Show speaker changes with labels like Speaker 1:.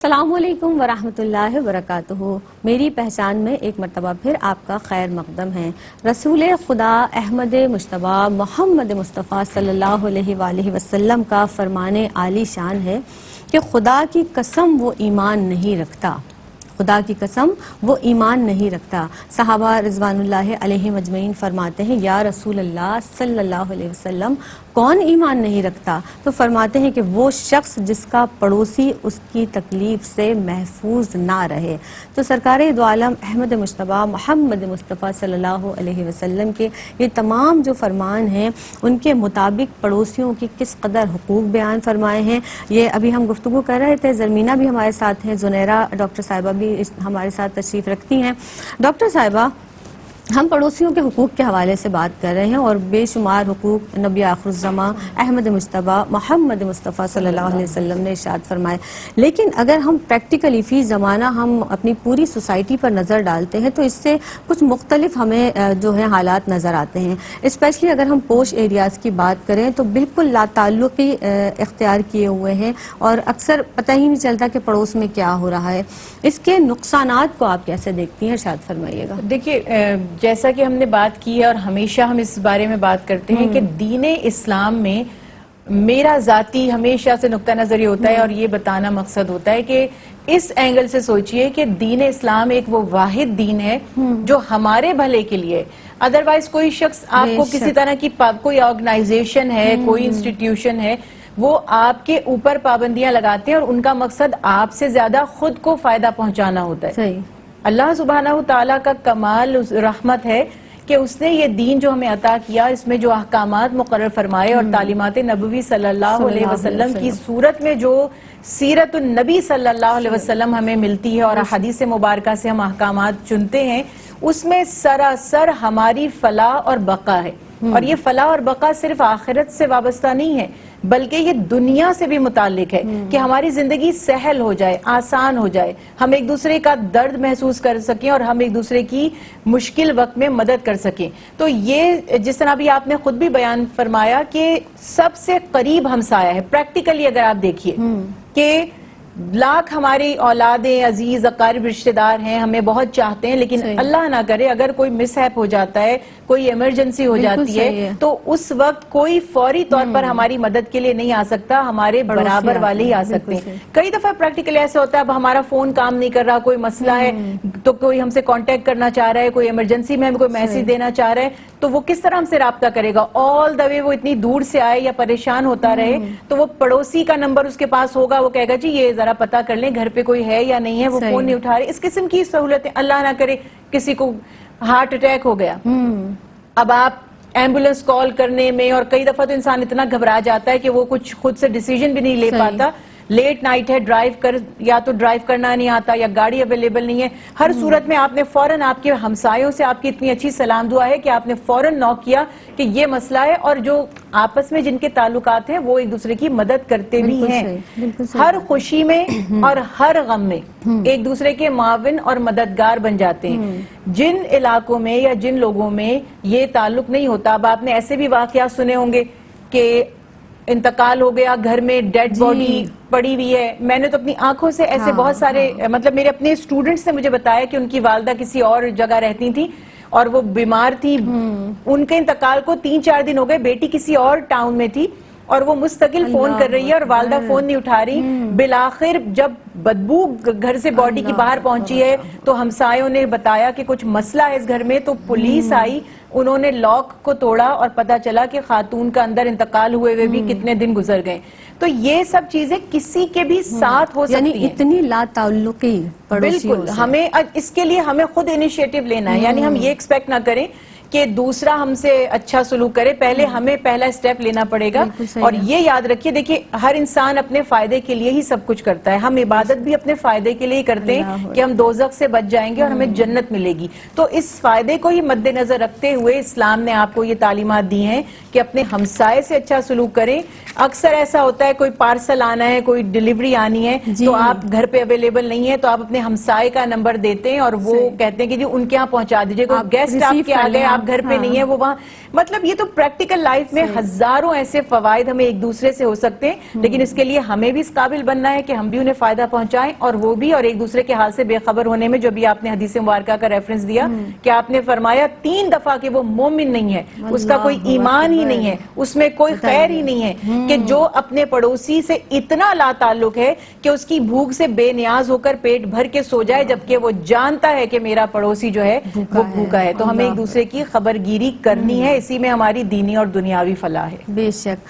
Speaker 1: السلام علیکم ورحمۃ اللہ وبرکاتہ۔ میری پہچان میں ایک مرتبہ پھر آپ کا خیر مقدم ہے۔ رسول خدا احمد مجتبی محمد مصطفیٰ صلی اللہ علیہ وآلہ وسلم کا فرمان عالی شان ہے کہ خدا کی قسم وہ ایمان نہیں رکھتا، خدا کی قسم وہ ایمان نہیں رکھتا۔ صحابہ رضوان اللہ علیہ مجمعین فرماتے ہیں یا رسول اللہ صلی اللہ علیہ وسلم کون ایمان نہیں رکھتا؟ تو فرماتے ہیں کہ وہ شخص جس کا پڑوسی اس کی تکلیف سے محفوظ نہ رہے۔ تو سرکار دو عالم احمد مجتبی محمد مصطفیٰ صلی اللہ علیہ وسلم کے یہ تمام جو فرمان ہیں ان کے مطابق پڑوسیوں کی کس قدر حقوق بیان فرمائے ہیں، یہ ابھی ہم گفتگو کر رہے تھے۔ زرمینہ بھی ہمارے ساتھ ہیں، زنیرہ ڈاکٹر صاحبہ بھی ہمارے ساتھ تشریف رکھتی ہیں۔ ڈاکٹر صاحبہ، ہم پڑوسیوں کے حقوق کے حوالے سے بات کر رہے ہیں اور بے شمار حقوق نبی آخر الزماں احمد مجتبی محمد مصطفیٰ صلی اللہ علیہ وسلم نے ارشاد فرمائے، لیکن اگر ہم پریکٹیکلی فی زمانہ ہم اپنی پوری سوسائٹی پر نظر ڈالتے ہیں تو اس سے کچھ مختلف ہمیں جو ہے حالات نظر آتے ہیں۔ اسپیشلی اگر ہم پوش ایریاز کی بات کریں تو بالکل لا تعلقی اختیار کیے ہوئے ہیں اور اکثر پتہ ہی نہیں چلتا کہ پڑوس میں کیا ہو رہا ہے۔ اس کے نقصانات کو آپ کیسے دیکھتی ہیں، ارشاد فرمائیے گا۔
Speaker 2: دیکھیے، جیسا کہ ہم نے بات کی ہے اور ہمیشہ ہم اس بارے میں بات کرتے ہیں کہ دین اسلام میں میرا ذاتی ہمیشہ سے نقطہ نظر یہ ہوتا ہے اور یہ بتانا مقصد ہوتا ہے کہ اس اینگل سے سوچئے کہ دین اسلام ایک وہ واحد دین ہے جو ہمارے بھلے کے لیے، ادروائز کوئی شخص آپ کو کسی طرح کی کوئی آرگنائزیشن ہے، کوئی انسٹیٹیوشن ہے، وہ آپ کے اوپر پابندیاں لگاتے ہیں اور ان کا مقصد آپ سے زیادہ خود کو فائدہ پہنچانا ہوتا ہے۔
Speaker 1: صحیح۔
Speaker 2: اللہ سبحانہ وتعالیٰ کا کمال رحمت ہے کہ اس نے یہ دین جو ہمیں عطا کیا، اس میں جو احکامات مقرر فرمائے اور تعلیمات نبوی صلی اللہ علیہ وسلم کی صورت میں جو سیرت النبی صلی اللہ علیہ وسلم ہمیں ملتی ہے اور حدیث مبارکہ سے ہم احکامات چنتے ہیں، اس میں سراسر ہماری فلاح اور بقا ہے۔ اور یہ فلاح اور بقا صرف آخرت سے وابستہ نہیں ہے بلکہ یہ دنیا سے بھی متعلق ہے کہ ہماری زندگی سہل ہو جائے، آسان ہو جائے، ہم ایک دوسرے کا درد محسوس کر سکیں اور ہم ایک دوسرے کی مشکل وقت میں مدد کر سکیں۔ تو یہ جس طرح بھی آپ نے خود بھی بیان فرمایا کہ سب سے قریب ہمسایہ ہے۔ پریکٹیکلی اگر آپ دیکھیے کہ لاکھ ہماری اولادیں، عزیز اقارب رشتہ دار ہیں، ہمیں بہت چاہتے ہیں، لیکن اللہ نہ کرے اگر کوئی مس ہیپ ہو جاتا ہے، کوئی ایمرجنسی ہو جاتی ہے تو اس وقت کوئی فوری طور پر ہماری مدد کے لیے نہیں آ سکتا، ہمارے برابر والے ہی آ سکتے ہیں۔ کئی دفعہ پریکٹیکلی ایسا ہوتا ہے اب ہمارا فون کام نہیں کر رہا، کوئی مسئلہ ہے تو کوئی ہم سے کانٹیکٹ کرنا چاہ رہا ہے، کوئی ایمرجنسی میں ہمیں کوئی میسج دینا چاہ رہا ہے تو وہ کس طرح ہم سے رابطہ کرے گا؟ آل دا وے وہ اتنی دور سے آئے یا پریشان ہوتا رہے تو وہ پڑوسی کا نمبر اس کے پاس ہوگا، وہ کہے گا جی یہ ذرا پتہ کر لیں گھر پہ کوئی ہے یا نہیں ہے، وہ فون نہیں اٹھا رہے۔ اس قسم کی سہولتیں، اللہ نہ کرے کسی کو ہارٹ اٹیک ہو گیا، اب آپ ایمبولینس کال کرنے میں، اور کئی دفعہ تو انسان اتنا گھبرا جاتا ہے کہ وہ کچھ خود سے ڈیسیجن بھی نہیں لے پاتا، لیٹ نائٹ ہے، یا تو ڈرائیو کرنا نہیں آتا یا گاڑی اویلیبل نہیں ہے، ہر صورت میں آپ نے فوراً، آپ کے ہمسایوں سے آپ کی اتنی اچھی سلام دعا ہے کہ آپ نے فوراً نوک کیا کہ یہ مسئلہ ہے، اور جو آپس میں جن کے تعلقات ہیں وہ ایک دوسرے کی مدد کرتے بھی ہیں، ہر خوشی میں اور ہر غم میں ایک دوسرے کے معاون اور مددگار بن جاتے ہیں۔ جن علاقوں میں یا جن لوگوں میں یہ تعلق نہیں ہوتا، اب آپ نے ایسے بھی واقعات سنے ہوں گے کہ انتقال ہو گیا، گھر میں ڈیڈ باڈی پڑی ہوئی ہے۔ میں نے تو اپنی آنکھوں سے ایسے بہت سارے، مطلب میرے اپنے اسٹوڈنٹس نے مجھے بتایا کہ ان کی والدہ کسی اور جگہ رہتی تھی اور وہ بیمار تھی، ان کے انتقال کو 3-4 دن ہو گئے، بیٹی کسی اور ٹاؤن میں تھی اور وہ مستقل فون کر رہی ہے اور والدہ فون نہیں اٹھا رہی۔ بالآخر جب بدبو گھر سے باڈی کی باہر پہنچی ہے تو ہمسایوں نے بتایا کہ کچھ مسئلہ ہے اس گھر میں، تو پولیس آئی، انہوں نے لاک کو توڑا اور پتا چلا کہ خاتون کا اندر انتقال ہوئے ہوئے بھی کتنے دن گزر گئے۔ تو یہ سب چیزیں کسی کے بھی ساتھ ہو سکتی ہیں،
Speaker 1: یعنی اتنی لا تعلقی پڑوسیوں سے۔
Speaker 2: بالکل، ہمیں اس کے لیے ہمیں خود انیشیٹو لینا ہے، یعنی ہم یہ ایکسپیکٹ نہ کریں کہ دوسرا ہم سے اچھا سلوک کرے، پہلے ہمیں پہلا سٹیپ لینا پڑے گا۔ اور یہ یاد رکھیے، دیکھیے ہر انسان اپنے فائدے کے لیے ہی سب کچھ کرتا ہے، ہم عبادت بھی اپنے فائدے کے لیے ہی کرتے ہیں کہ ہم دوزخ سے بچ جائیں گے اور ہمیں جنت ملے گی۔ تو اس فائدے کو ہی مد نظر رکھتے ہوئے اسلام نے آپ کو یہ تعلیمات دی ہیں کہ اپنے ہمسائے سے اچھا سلوک کریں۔ اکثر ایسا ہوتا ہے کوئی پارسل آنا ہے، کوئی ڈیلیوری آنی ہے تو آپ گھر پہ اویلیبل نہیں ہے تو آپ اپنے ہمسائے کا نمبر دیتے ہیں اور وہ کہتے ہیں کہ جی ان کے ہاں پہنچا دیجیے، کوئی گیسٹ آپ کے آ گئے، آپ گھر پہ نہیں ہیں وہ وہاں. مطلب یہ تو پریکٹیکل لائف میں ہزاروں ایسے فوائد ہمیں ایک دوسرے سے ہو سکتے ہیں، لیکن اس کے لیے ہمیں بھی اس قابل بننا ہے کہ ہم بھی انہیں فائدہ پہنچائیں اور وہ بھی، اور ایک دوسرے کے حال سے بے خبر ہونے میں. جو بھی آپ نے حدیث مبارکہ کا ریفرنس دیا کہ آپ نے فرمایا 3 دفعہ کہ وہ مومن نہیں ہے، اس کا کوئی ایمان ہی نہیں ہے، اس میں کوئی خیر ہی نہیں ہے، کہ جو اپنے پڑوسی سے اتنا لا تعلق ہے کہ اس کی بھوک سے بے نیاز ہو کر پیٹ بھر کے سو جائے جبکہ وہ جانتا ہے کہ میرا پڑوسی جو ہے وہ بھوکا ہے. تو ہمیں ایک دوسرے کی خبر گیری کرنی ہے، اسی میں ہماری دینی اور دنیاوی فلاح ہے.
Speaker 1: بے شک.